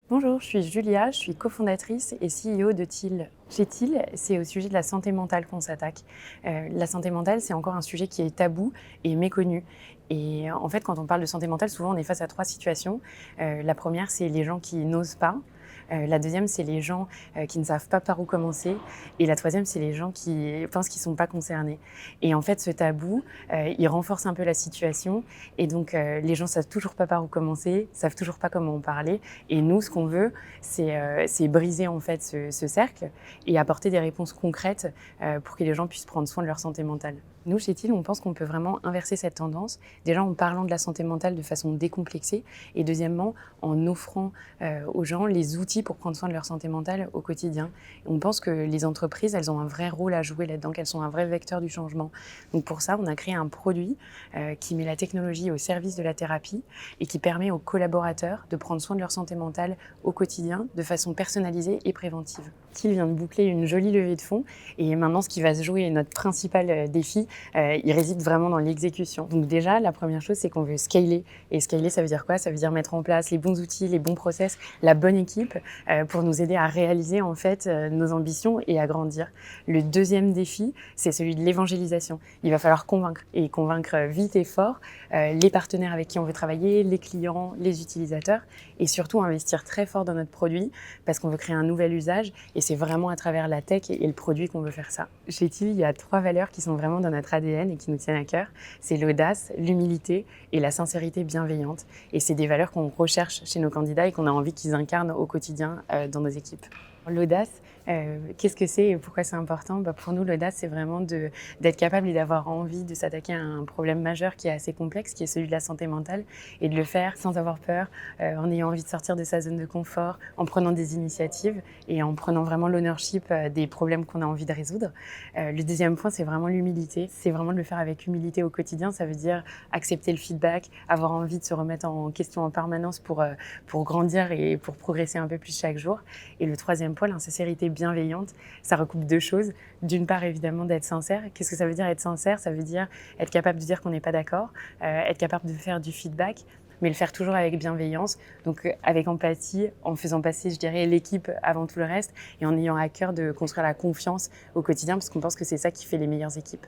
Bonjour, je suis Julia, je suis cofondatrice et CEO de TIL. Chez TIL, c'est au sujet de la santé mentale qu'on s'attaque. La santé mentale, c'est encore un sujet qui est tabou et méconnu. Et en fait, quand on parle de santé mentale, souvent on est face à trois situations. La première, c'est les gens qui n'osent pas. La deuxième, c'est les gens qui ne savent pas par où commencer. Et la troisième, c'est les gens qui pensent qu'ils ne sont pas concernés. Et en fait, ce tabou, il renforce un peu la situation. Et donc, les gens savent toujours pas par où commencer, savent toujours pas comment en parler. Et nous, ce qu'on veut, c'est briser en fait ce cercle et apporter des réponses concrètes pour que les gens puissent prendre soin de leur santé mentale. Nous, chez TIL, on pense qu'on peut vraiment inverser cette tendance, déjà en parlant de la santé mentale de façon décomplexée, et deuxièmement, en offrant aux gens les outils pour prendre soin de leur santé mentale au quotidien. On pense que les entreprises, elles ont un vrai rôle à jouer là-dedans, qu'elles sont un vrai vecteur du changement. Donc pour ça, on a créé un produit qui met la technologie au service de la thérapie et qui permet aux collaborateurs de prendre soin de leur santé mentale au quotidien de façon personnalisée et préventive. TIL vient de boucler une jolie levée de fonds et maintenant ce qui va se jouer est notre principal défi, il réside vraiment dans l'exécution. Donc déjà, la première chose, c'est qu'on veut scaler. Et scaler, ça veut dire quoi? Ça veut dire mettre en place les bons outils, les bons process, la bonne équipe pour nous aider à réaliser en fait nos ambitions et à grandir. Le deuxième défi, c'est celui de l'évangélisation. Il va falloir convaincre et convaincre vite et fort les partenaires avec qui on veut travailler, les clients, les utilisateurs et surtout investir très fort dans notre produit parce qu'on veut créer un nouvel usage et c'est vraiment à travers la tech et le produit qu'on veut faire ça. Chez TIL, il y a 3 valeurs qui sont vraiment dans notre ADN et qui nous tiennent à cœur. C'est l'audace, l'humilité et la sincérité bienveillante. Et c'est des valeurs qu'on recherche chez nos candidats et qu'on a envie qu'ils incarnent au quotidien dans nos équipes. L'audace, qu'est-ce que c'est et pourquoi c'est important? Pour nous, l'audace, c'est vraiment d'être capable et d'avoir envie de s'attaquer à un problème majeur qui est assez complexe, qui est celui de la santé mentale, et de le faire sans avoir peur, en ayant envie de sortir de sa zone de confort, en prenant des initiatives et en prenant vraiment l'ownership des problèmes qu'on a envie de résoudre. Le deuxième point, c'est vraiment l'humilité. C'est vraiment de le faire avec humilité au quotidien. Ça veut dire accepter le feedback, avoir envie de se remettre en question en permanence pour grandir et pour progresser un peu plus chaque jour. Et le troisième point, l'insincérité bienveillante, ça recoupe deux choses. D'une part, évidemment, d'être sincère. Qu'est-ce que ça veut dire être sincère? Ça veut dire être capable de dire qu'on n'est pas d'accord, être capable de faire du feedback, mais le faire toujours avec bienveillance, donc avec empathie, en faisant passer, je dirais, l'équipe avant tout le reste et en ayant à cœur de construire la confiance au quotidien parce qu'on pense que c'est ça qui fait les meilleures équipes.